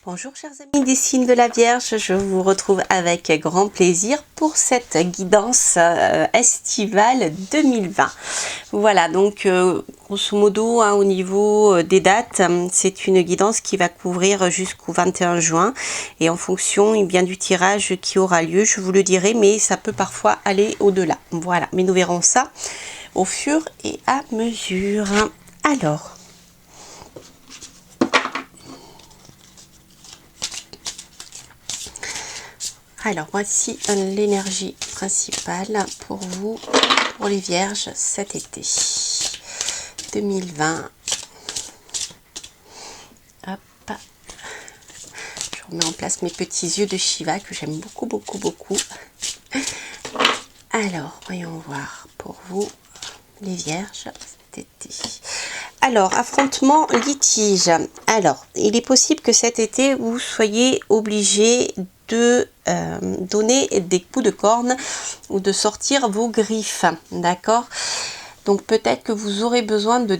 Bonjour chers amis des signes de la Vierge, je vous retrouve avec grand plaisir pour cette guidance estivale 2020. Voilà, donc grosso modo au niveau des dates, c'est une guidance qui va couvrir jusqu'au 21 juin et en fonction bien du tirage qui aura lieu, je vous le dirai, mais ça peut parfois aller au-delà. Voilà, mais nous verrons ça au fur et à mesure. Alors voici l'énergie principale pour vous, pour les Vierges, cet été 2020. Hop. Je remets en place mes petits yeux de Shiva que j'aime beaucoup. Alors, voyons voir pour vous, les Vierges, cet été. Alors, affrontement, litige. Alors, il est possible que cet été, vous soyez obligé de donner des coups de corne ou de sortir vos griffes, d'accord? Donc peut-être que vous aurez besoin de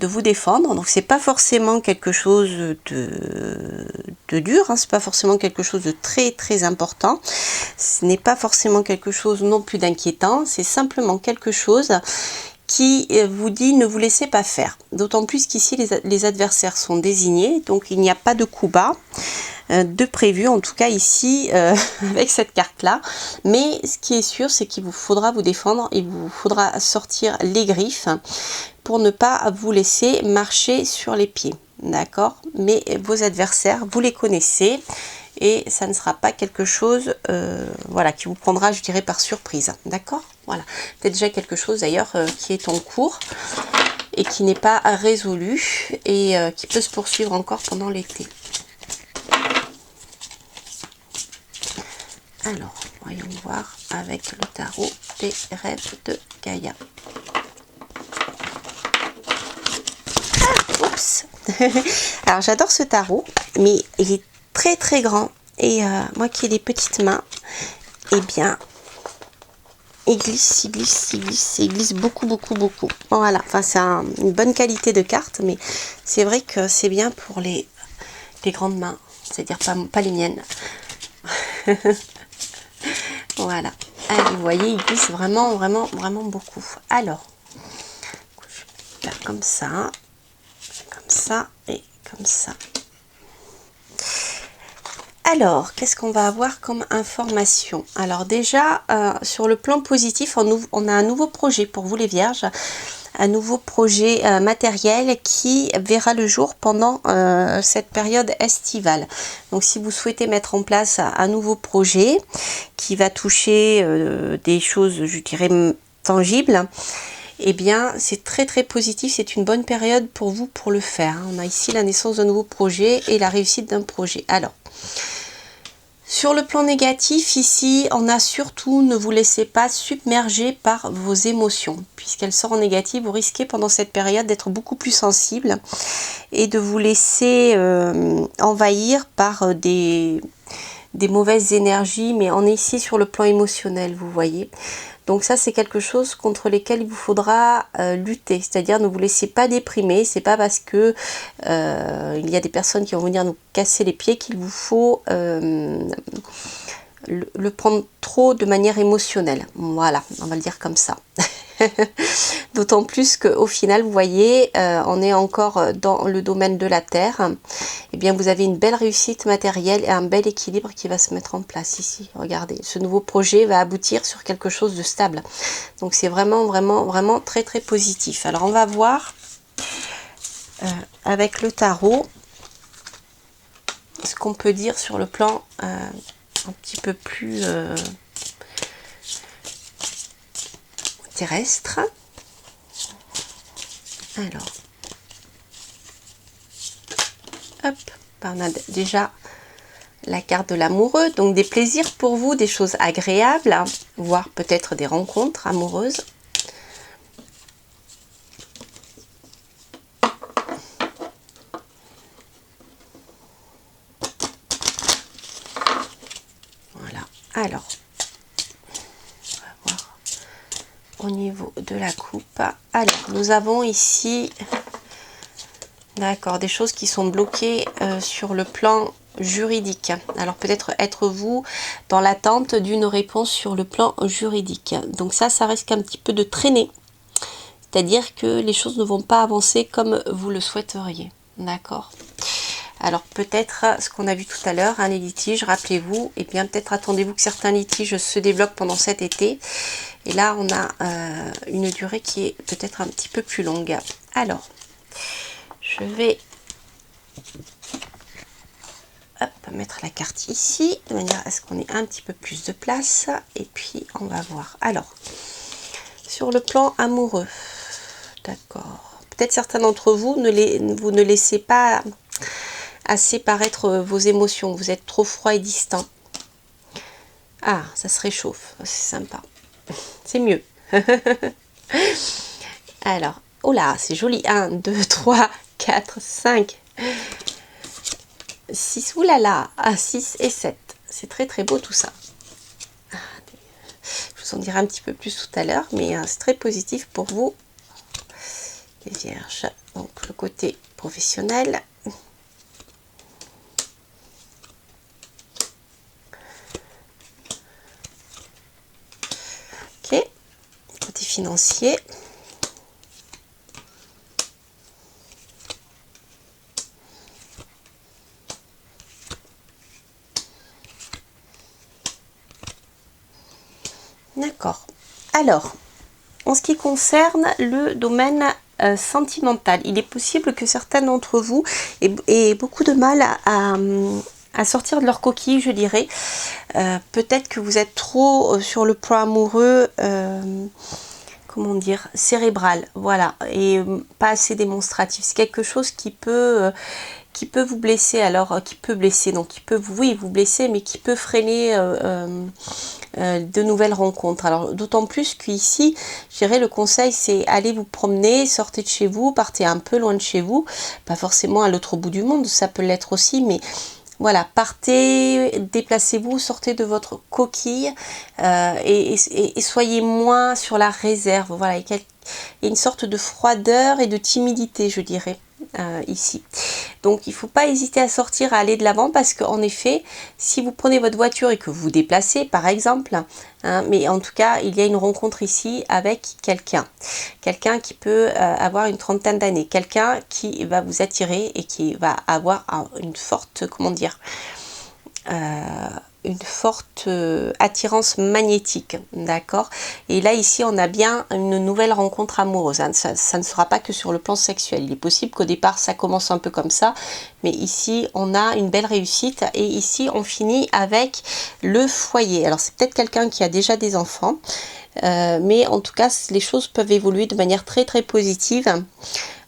vous défendre. Donc c'est pas forcément quelque chose de dur, hein, c'est pas forcément quelque chose de très important. Ce n'est pas forcément quelque chose non plus d'inquiétant. C'est simplement quelque chose qui vous dit ne vous laissez pas faire. D'autant plus qu'ici les adversaires sont désignés, donc il n'y a pas de coup bas de prévu, en tout cas ici avec cette carte là, mais ce qui est sûr c'est qu'il vous faudra vous défendre, il vous faudra sortir les griffes pour ne pas vous laisser marcher sur les pieds, d'accord? Mais vos adversaires, vous les connaissez et ça ne sera pas quelque chose voilà, qui vous prendra, je dirais, par surprise, d'accord? Voilà, c'est déjà quelque chose d'ailleurs qui est en cours et qui n'est pas résolu et qui peut se poursuivre encore pendant l'été. Alors, voyons voir avec le tarot des rêves de Gaïa. Ah, oups. Alors, j'adore ce tarot, mais il est très grand. Et moi qui ai des petites mains, eh bien, il glisse beaucoup. Voilà, enfin, c'est une bonne qualité de carte, mais c'est vrai que c'est bien pour les grandes mains, c'est-à-dire pas les miennes. Voilà, allez, vous voyez, il glisse vraiment beaucoup. Alors, je vais faire comme ça et comme ça. Alors, qu'est-ce qu'on va avoir comme information? Alors déjà, sur le plan positif, on a un nouveau projet pour vous les Vierges, un nouveau projet matériel qui verra le jour pendant cette période estivale. Donc si vous souhaitez mettre en place un nouveau projet qui va toucher des choses, je dirais, tangibles, eh bien c'est très positif, c'est une bonne période pour vous pour le faire. On a ici la naissance d'un nouveau projet et la réussite d'un projet. Alors, sur le plan négatif, ici, on a surtout ne vous laissez pas submerger par vos émotions. Puisqu'elles sortent en négatif, vous risquez pendant cette période d'être beaucoup plus sensible et de vous laisser envahir par des mauvaises énergies. Mais on est ici sur le plan émotionnel, vous voyez. Donc ça, c'est quelque chose contre lesquels il vous faudra lutter. C'est-à-dire, ne vous laissez pas déprimer. C'est pas parce que il y a des personnes qui vont venir nous casser les pieds qu'il vous faut le prendre trop de manière émotionnelle. Voilà, on va le dire comme ça. D'autant plus qu'au final, vous voyez, on est encore dans le domaine de la terre. Eh bien, vous avez une belle réussite matérielle et un bel équilibre qui va se mettre en place ici. Regardez, ce nouveau projet va aboutir sur quelque chose de stable. Donc, c'est vraiment très positif. Alors, on va voir avec le tarot ce qu'on peut dire sur le plan un petit peu plus terrestre. Alors, hop, on a déjà la carte de l'amoureux, donc des plaisirs pour vous, des choses agréables, hein, voire peut-être des rencontres amoureuses. Voilà, alors, on va voir au niveau de la coupe. Alors, nous avons ici D'accord, des choses qui sont bloquées sur le plan juridique. Alors peut-être être-vous dans l'attente d'une réponse sur le plan juridique. Donc ça risque un petit peu de traîner. C'est-à-dire que les choses ne vont pas avancer comme vous le souhaiteriez. D'accord. Alors peut-être ce qu'on a vu tout à l'heure, hein, les litiges, rappelez-vous, et bien peut-être attendez-vous que certains litiges se débloquent pendant cet été. Et là on a une durée qui est peut-être un petit peu plus longue. Alors, je vais mettre la carte ici, de manière à ce qu'on ait un petit peu plus de place. Et puis on va voir. Alors, sur le plan amoureux, d'accord. Peut-être certains d'entre vous, vous ne laissez pas assez paraître vos émotions. Vous êtes trop froid et distant. Ah, ça se réchauffe. C'est sympa. C'est mieux. Alors, oh là, c'est joli. 1, 2, 3, 4, 5, 6. Oulala. Ah, 6 et 7. C'est très très beau tout ça. Je vous en dirai un petit peu plus tout à l'heure, mais c'est très positif pour vous, les vierges. Donc, le côté professionnel. Ok. Côté financier. D'accord. Alors, en ce qui concerne le domaine sentimental, il est possible que certains d'entre vous aient beaucoup de mal à sortir de leur coquille, je dirais. Peut-être que vous êtes trop sur le plan amoureux, comment dire, cérébral, voilà, et pas assez démonstratif. C'est quelque chose qui peut vous blesser, alors qui peut blesser, donc qui peut vous blesser, mais qui peut freiner de nouvelles rencontres. Alors d'autant plus qu'ici, je dirais le conseil c'est allez vous promener, sortez de chez vous, partez un peu loin de chez vous, pas forcément à l'autre bout du monde, ça peut l'être aussi, mais voilà, partez, déplacez-vous, sortez de votre coquille et soyez moins sur la réserve. Voilà, il y a une sorte de froideur et de timidité, je dirais, ici. Donc, il ne faut pas hésiter à sortir, à aller de l'avant parce qu'en effet, si vous prenez votre voiture et que vous vous déplacez, par exemple, hein, mais en tout cas, il y a une rencontre ici avec quelqu'un. Quelqu'un qui peut avoir une trentaine d'années. Quelqu'un qui va vous attirer et qui va avoir une forte, comment dire, une forte attirance magnétique, d'accord. Et là ici on a bien une nouvelle rencontre amoureuse, hein. Ça ne sera pas que sur le plan sexuel, il est possible qu'au départ ça commence un peu comme ça, mais ici on a une belle réussite et ici on finit avec le foyer. Alors c'est peut-être quelqu'un qui a déjà des enfants, mais en tout cas les choses peuvent évoluer de manière très très positive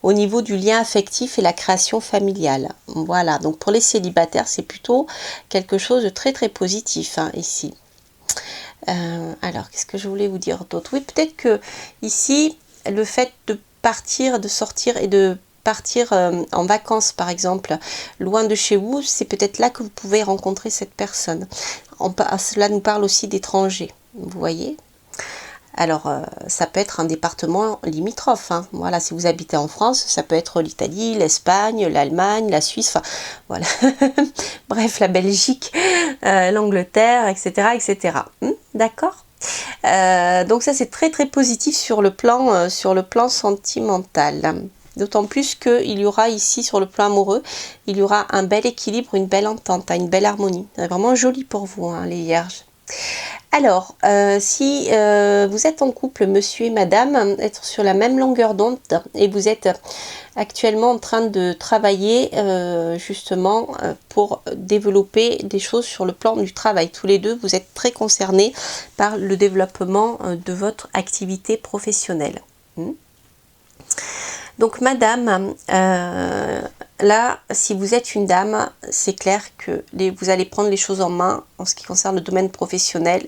au niveau du lien affectif et la création familiale. Voilà, donc pour les célibataires, c'est plutôt quelque chose de très très positif, hein, ici. Alors, qu'est-ce que je voulais vous dire d'autre? Oui, peut-être que ici, le fait de partir, de sortir et de partir en vacances, par exemple, loin de chez vous, c'est peut-être là que vous pouvez rencontrer cette personne. Cela nous parle aussi d'étrangers, vous voyez? Alors, ça peut être un département limitrophe, hein. Voilà, si vous habitez en France, ça peut être l'Italie, l'Espagne, l'Allemagne, la Suisse, enfin, voilà. Bref, la Belgique, l'Angleterre, etc., etc. D'accord. Donc ça, c'est très, très positif sur le plan sentimental. D'autant plus qu'il y aura ici, sur le plan amoureux, il y aura un bel équilibre, une belle entente, une belle harmonie. C'est vraiment joli pour vous, hein, les vierges. Alors, si vous êtes en couple, monsieur et madame, être sur la même longueur d'onde et vous êtes actuellement en train de travailler justement pour développer des choses sur le plan du travail. Tous les deux, vous êtes très concernés par le développement de votre activité professionnelle. Donc madame, là, si vous êtes une dame, c'est clair que vous allez prendre les choses en main en ce qui concerne le domaine professionnel.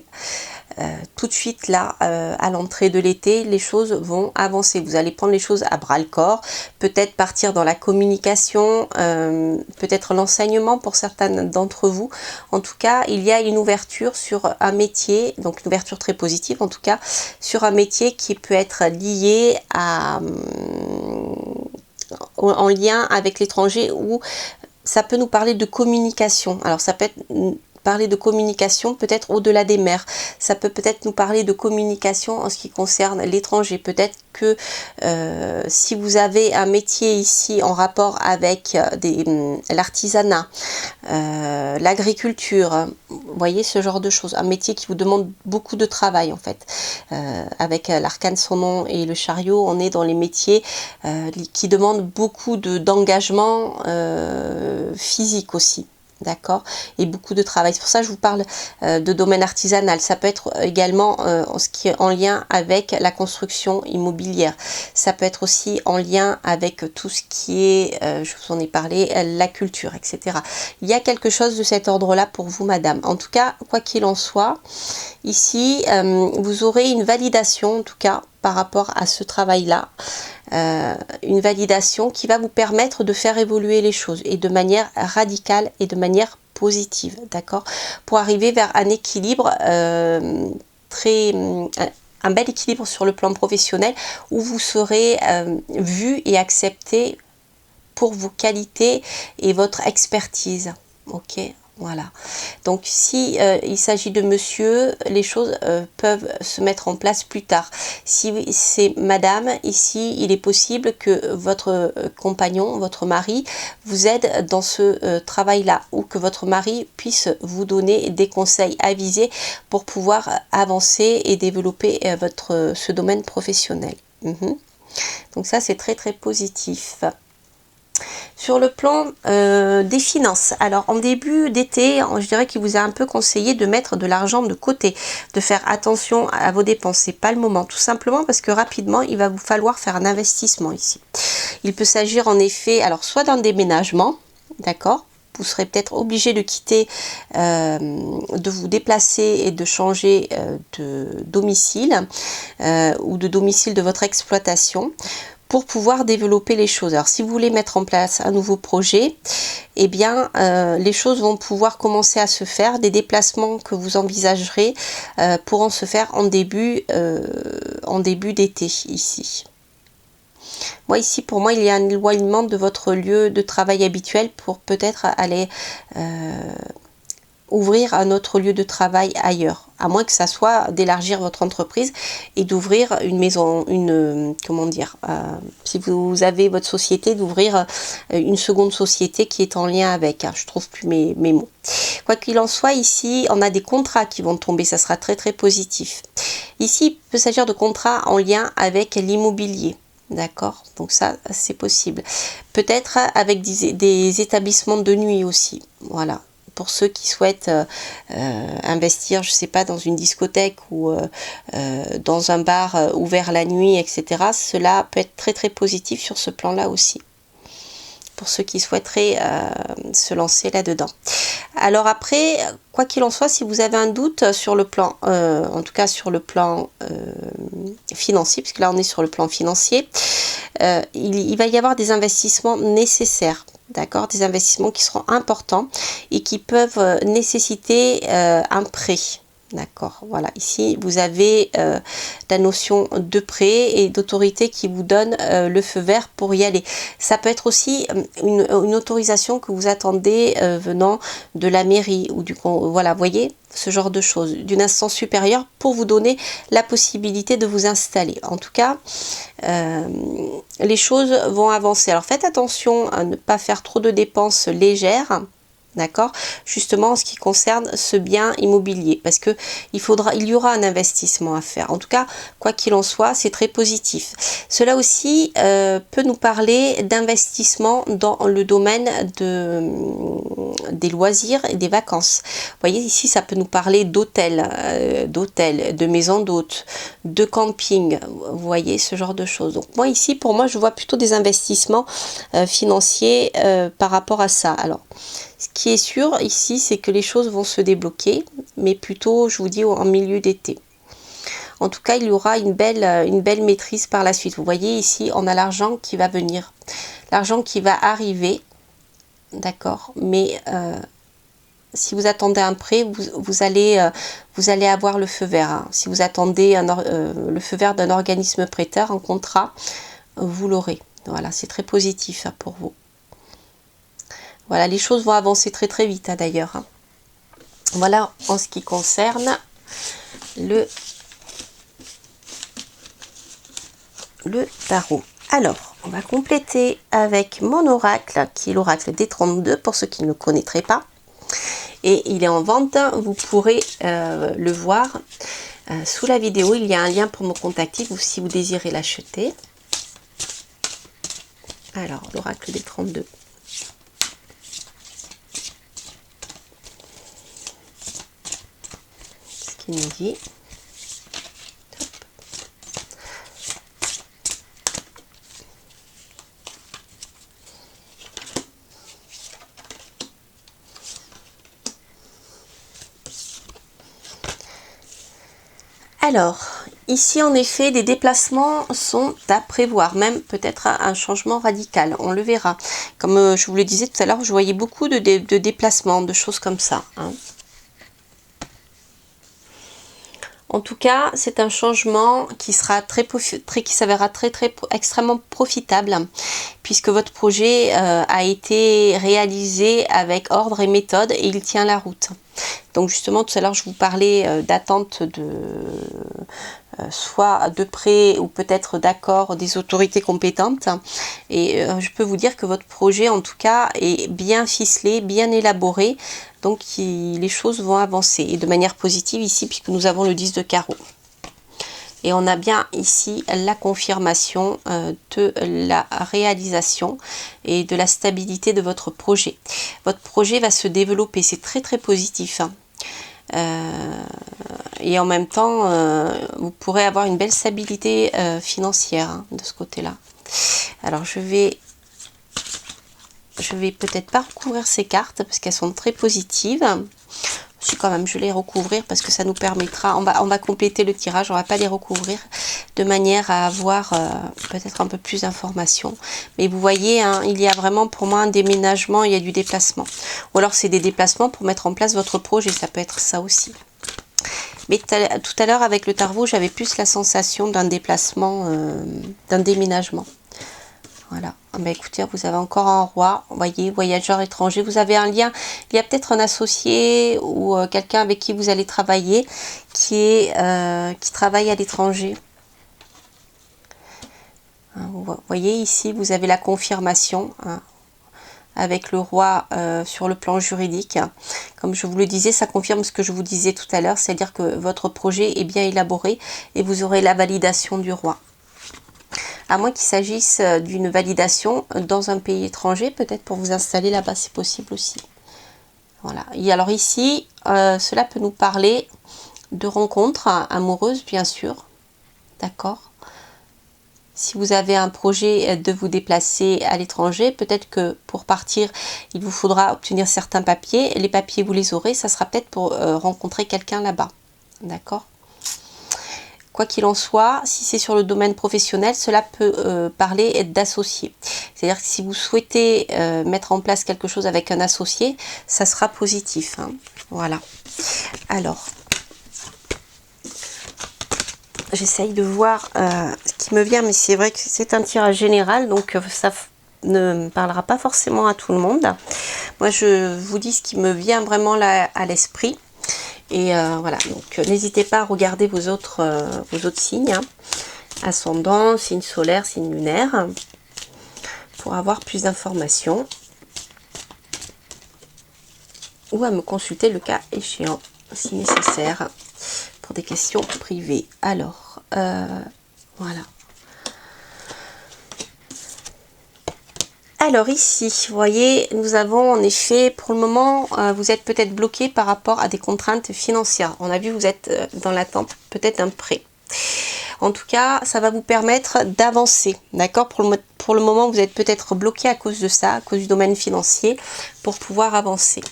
Tout de suite là, à l'entrée de l'été, les choses vont avancer. Vous allez prendre les choses à bras le corps, peut-être partir dans la communication, peut-être l'enseignement pour certaines d'entre vous. En tout cas, il y a une ouverture sur un métier, donc une ouverture très positive en tout cas, sur un métier qui peut être lié en lien avec l'étranger, ou ça peut nous parler de communication. Alors ça peut être parler de communication peut-être au-delà des mers. Ça peut peut-être nous parler de communication en ce qui concerne l'étranger. Peut-être que si vous avez un métier ici en rapport avec l'artisanat, l'agriculture, vous voyez ce genre de choses. Un métier qui vous demande beaucoup de travail en fait. Avec l'arcane son nom et le chariot, on est dans les métiers qui demandent beaucoup d'engagement physique aussi. D'accord, et beaucoup de travail. C'est pour ça que je vous parle de domaine artisanal. Ça peut être également ce qui est en lien avec la construction immobilière. Ça peut être aussi en lien avec tout ce qui est, je vous en ai parlé, la culture, etc. Il y a quelque chose de cet ordre-là pour vous, madame. En tout cas, quoi qu'il en soit, ici, vous aurez une validation, en tout cas, par rapport à ce travail-là. Une validation qui va vous permettre de faire évoluer les choses et de manière radicale et de manière positive, d'accord, pour arriver vers un équilibre un bel équilibre sur le plan professionnel où vous serez vu et accepté pour vos qualités et votre expertise. Ok, voilà. Donc si il s'agit de monsieur, les choses peuvent se mettre en place plus tard. Si c'est madame, ici il est possible que votre compagnon, votre mari vous aide dans ce travail-là, ou que votre mari puisse vous donner des conseils avisés pour pouvoir avancer et développer ce domaine professionnel. Donc ça c'est très très positif. Sur le plan des finances, alors en début d'été, je dirais qu'il vous a un peu conseillé de mettre de l'argent de côté, de faire attention à vos dépenses. C'est pas le moment, tout simplement parce que rapidement, il va vous falloir faire un investissement ici. Il peut s'agir en effet, alors soit d'un déménagement, d'accord, vous serez peut-être obligé de quitter, de vous déplacer et de changer de domicile ou de domicile de votre exploitation, pour pouvoir développer les choses. Alors si vous voulez mettre en place un nouveau projet, eh bien les choses vont pouvoir commencer à se faire. Des déplacements que vous envisagerez pourront se faire en début d'été ici. Moi ici, pour moi, il y a un éloignement de votre lieu de travail habituel pour peut-être aller ouvrir un autre lieu de travail ailleurs, à moins que ça soit d'élargir votre entreprise et d'ouvrir une maison, comment dire, si vous avez votre société, d'ouvrir une seconde société qui est en lien avec, je trouve plus mes mots. Quoi qu'il en soit, ici, on a des contrats qui vont tomber, ça sera très très positif. Ici, il peut s'agir de contrats en lien avec l'immobilier. D'accord, donc ça c'est possible. Peut-être avec des établissements de nuit aussi, voilà. Pour ceux qui souhaitent investir, je sais pas, dans une discothèque ou dans un bar ouvert la nuit, etc. Cela peut être très très positif sur ce plan-là aussi, pour ceux qui souhaiteraient se lancer là-dedans. Alors après, quoi qu'il en soit, si vous avez un doute sur le plan, en tout cas sur le plan financier, puisque là on est sur le plan financier, il va y avoir des investissements nécessaires. D'accord, des investissements qui seront importants et qui peuvent nécessiter un prêt. D'accord, voilà, ici vous avez la notion de prêt et d'autorité qui vous donne le feu vert pour y aller. Ça peut être aussi une autorisation que vous attendez venant de la mairie ou voilà, voyez, ce genre de choses, d'une instance supérieure pour vous donner la possibilité de vous installer. En tout cas, les choses vont avancer. Alors faites attention à ne pas faire trop de dépenses légères. D'accord, justement en ce qui concerne ce bien immobilier, parce que il y aura un investissement à faire. En tout cas, quoi qu'il en soit, c'est très positif. Cela aussi peut nous parler d'investissement dans le domaine des loisirs et des vacances. Vous voyez ici, ça peut nous parler d'hôtels, de maisons d'hôtes, de camping. Vous voyez ce genre de choses. Donc moi ici, pour moi, je vois plutôt des investissements financiers par rapport à ça. Alors, ce qui est sûr ici, c'est que les choses vont se débloquer, mais plutôt, je vous dis, en milieu d'été. En tout cas, il y aura une belle maîtrise par la suite. Vous voyez ici, on a l'argent qui va venir, l'argent qui va arriver, d'accord. Mais si vous attendez un prêt, vous allez avoir le feu vert. Hein. Si vous attendez le feu vert d'un organisme prêteur, un contrat, vous l'aurez. Voilà, c'est très positif hein, pour vous. Voilà, les choses vont avancer très très vite hein, d'ailleurs. Hein. Voilà en ce qui concerne le tarot. Alors, on va compléter avec mon oracle, qui est l'oracle des 32, pour ceux qui ne le connaîtraient pas. Et il est en vente, vous pourrez le voir sous la vidéo. Il y a un lien pour me contacter si vous désirez l'acheter. Alors, l'oracle des 32. Ce qu'il nous dit. Alors, ici en effet, des déplacements sont à prévoir, même peut-être un changement radical, on le verra. Comme je vous le disais tout à l'heure, je voyais beaucoup de déplacements, de choses comme ça. Hein. En tout cas, c'est un changement qui sera qui s'avérera extrêmement profitable, puisque votre projet a été réalisé avec ordre et méthode et il tient la route. Donc justement, tout à l'heure, je vous parlais d'attente soit de prêt ou peut-être d'accord des autorités compétentes. Et je peux vous dire que votre projet, en tout cas, est bien ficelé, bien élaboré. Donc les choses vont avancer et de manière positive ici, puisque nous avons le 10 de carreau. Et on a bien ici la confirmation de la réalisation et de la stabilité de votre projet. Votre projet va se développer, c'est très très positif. Hein. Et en même temps, vous pourrez avoir une belle stabilité financière hein, de ce côté-là. Alors je vais peut-être pas recouvrir ces cartes parce qu'elles sont très positives. Si quand même, je vais les recouvrir parce que ça nous permettra, on va compléter le tirage, on va pas les recouvrir de manière à avoir peut-être un peu plus d'informations. Mais vous voyez, hein, il y a vraiment pour moi un déménagement, il y a du déplacement. Ou alors c'est des déplacements pour mettre en place votre projet, ça peut être ça aussi. Mais tout à l'heure avec le tarot, j'avais plus la sensation d'un déplacement, d'un déménagement. Voilà. Ben écoutez, vous avez encore un roi, vous voyez, voyageur étranger, vous avez un lien, il y a peut-être un associé ou quelqu'un avec qui vous allez travailler qui travaille à l'étranger. Vous voyez ici, vous avez la confirmation hein, avec le roi sur le plan juridique. Comme je vous le disais, ça confirme ce que je vous disais tout à l'heure, c'est-à-dire que votre projet est bien élaboré et vous aurez la validation du roi. À moins qu'il s'agisse d'une validation dans un pays étranger, peut-être pour vous installer là-bas, c'est possible aussi. Voilà. Et alors ici, cela peut nous parler de rencontres amoureuses, bien sûr. D'accord. Si vous avez un projet de vous déplacer à l'étranger, peut-être que pour partir, il vous faudra obtenir certains papiers. Les papiers, vous les aurez, ça sera peut-être pour rencontrer quelqu'un là-bas. D'accord. Quoi qu'il en soit, si c'est sur le domaine professionnel, cela peut parler d'associé. C'est-à-dire que si vous souhaitez mettre en place quelque chose avec un associé, ça sera positif. Hein. Voilà. Alors, j'essaye de voir ce qui me vient, mais c'est vrai que c'est un tirage général, donc ça ne parlera pas forcément à tout le monde. Moi, je vous dis ce qui me vient vraiment là à l'esprit. Et voilà, donc n'hésitez pas à regarder vos autres signes, hein. Ascendant, signe solaire, signe lunaire, pour avoir plus d'informations. Ou à me consulter le cas échéant, si nécessaire, pour des questions privées. Alors, voilà. Alors ici, vous voyez, nous avons en effet, pour le moment, vous êtes peut-être bloqué par rapport à des contraintes financières. On a vu, vous êtes dans l'attente peut-être d'un prêt. En tout cas, ça va vous permettre d'avancer, d'accord? Pour le moment, vous êtes peut-être bloqué à cause de ça, à cause du domaine financier, pour pouvoir avancer.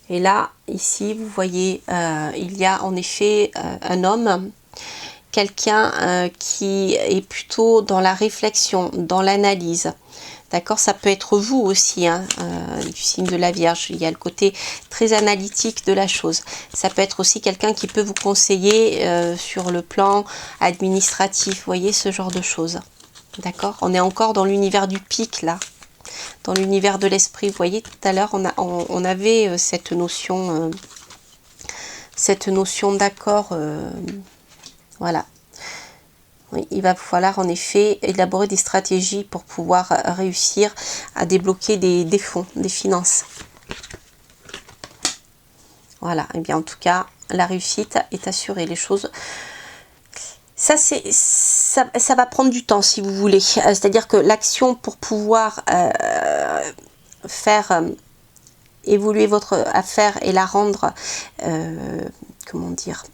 Et là, ici, vous voyez, il y a en effet un homme, quelqu'un qui est plutôt dans la réflexion, dans l'analyse. D'accord, ça peut être vous aussi, hein, du signe de la Vierge. Il y a le côté très analytique de la chose. Ça peut être aussi quelqu'un qui peut vous conseiller sur le plan administratif. Vous voyez, ce genre de choses. D'accord? On est encore dans l'univers du pic là, dans l'univers de l'esprit. Vous voyez, tout à l'heure, on avait cette notion d'accord. Voilà. Oui, il va falloir en effet élaborer des stratégies pour pouvoir réussir à débloquer des fonds, des finances. Voilà, et bien en tout cas, la réussite est assurée. Les choses, ça va prendre du temps si vous voulez. C'est-à-dire que l'action pour pouvoir faire évoluer votre affaire et la rendre, comment dire,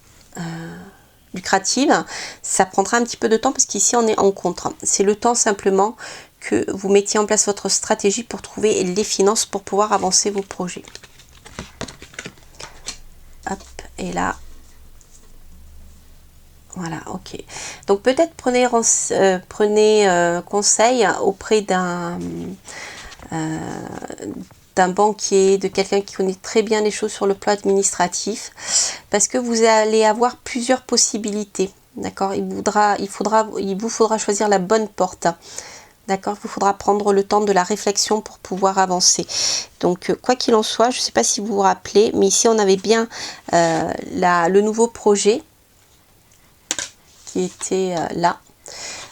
lucrative, ça prendra un petit peu de temps parce qu'ici on est en contre. C'est le temps simplement que vous mettiez en place votre stratégie pour trouver les finances pour pouvoir avancer vos projets. Hop, et là, voilà, ok. Donc peut-être prenez conseil auprès d'un banquier, de quelqu'un qui connaît très bien les choses sur le plan administratif, parce que vous allez avoir plusieurs possibilités, d'accord? Il vous faudra choisir la bonne porte, d'accord? Il vous faudra prendre le temps de la réflexion pour pouvoir avancer. Donc, quoi qu'il en soit, je ne sais pas si vous vous rappelez, mais ici, on avait bien le nouveau projet qui était là,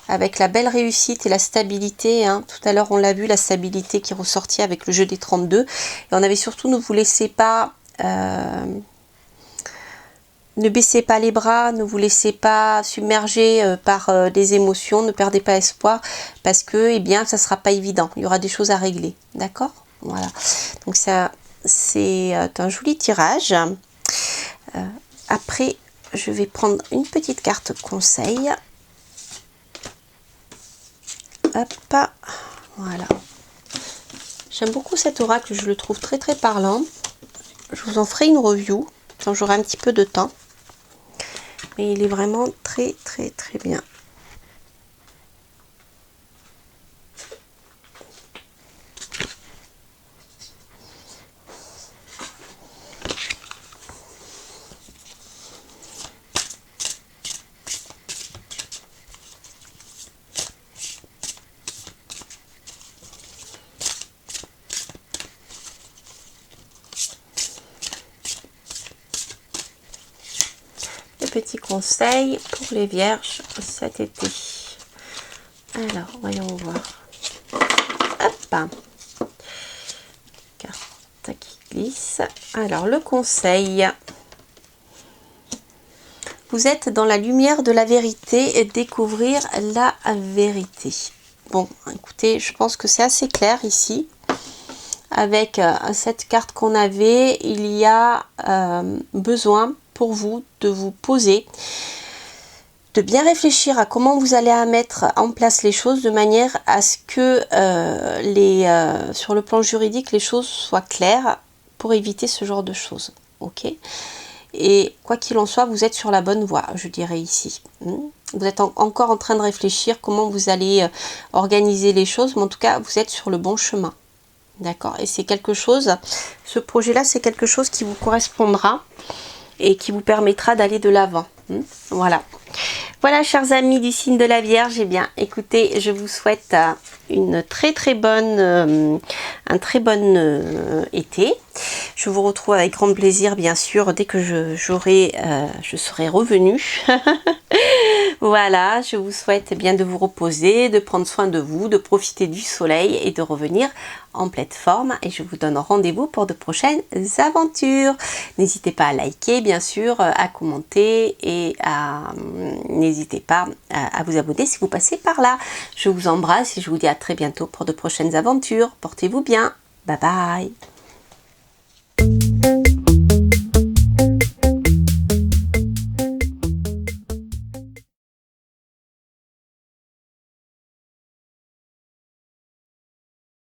avec la belle réussite et la stabilité. Hein. Tout à l'heure, on l'a vu, la stabilité qui ressortit avec le jeu des 32. Et on avait surtout, ne vous laissez pas... ne baissez pas les bras, ne vous laissez pas submerger par des émotions, ne perdez pas espoir, parce que, eh bien, ça ne sera pas évident. Il y aura des choses à régler. D'accord? Voilà. Donc, ça, c'est un joli tirage. Après, je vais prendre une petite carte conseil. Hop, voilà. J'aime beaucoup cet oracle, je le trouve très très parlant. Je vous en ferai une review quand j'aurai un petit peu de temps. Mais il est vraiment très très très bien. Petits conseils pour les vierges cet été. Alors, voyons voir. Hop, carte qui glisse. Alors, le conseil. Vous êtes dans la lumière de la vérité et découvrir la vérité. Bon, écoutez, je pense que c'est assez clair ici. Avec cette carte qu'on avait, il y a besoin pour vous de vous poser, de bien réfléchir à comment vous allez mettre en place les choses de manière à ce que sur le plan juridique les choses soient claires pour éviter ce genre de choses. Ok? Et quoi qu'il en soit, vous êtes sur la bonne voie, je dirais ici. Vous êtes encore en train de réfléchir comment vous allez organiser les choses, mais en tout cas, vous êtes sur le bon chemin. D'accord? Et c'est quelque chose, ce projet-là, c'est quelque chose qui vous correspondra et qui vous permettra d'aller de l'avant. Voilà. Voilà, chers amis du signe de la Vierge, eh bien, écoutez, je vous souhaite une très très bonne, un très bon été. Je vous retrouve avec grand plaisir, bien sûr, dès que je serai revenue. Voilà, je vous souhaite bien de vous reposer, de prendre soin de vous, de profiter du soleil et de revenir en pleine forme. Et je vous donne rendez-vous pour de prochaines aventures. N'hésitez pas à liker, bien sûr, à commenter et n'hésitez pas à vous abonner si vous passez par là. Je vous embrasse et je vous dis à très bientôt pour de prochaines aventures. Portez-vous bien. Bye bye.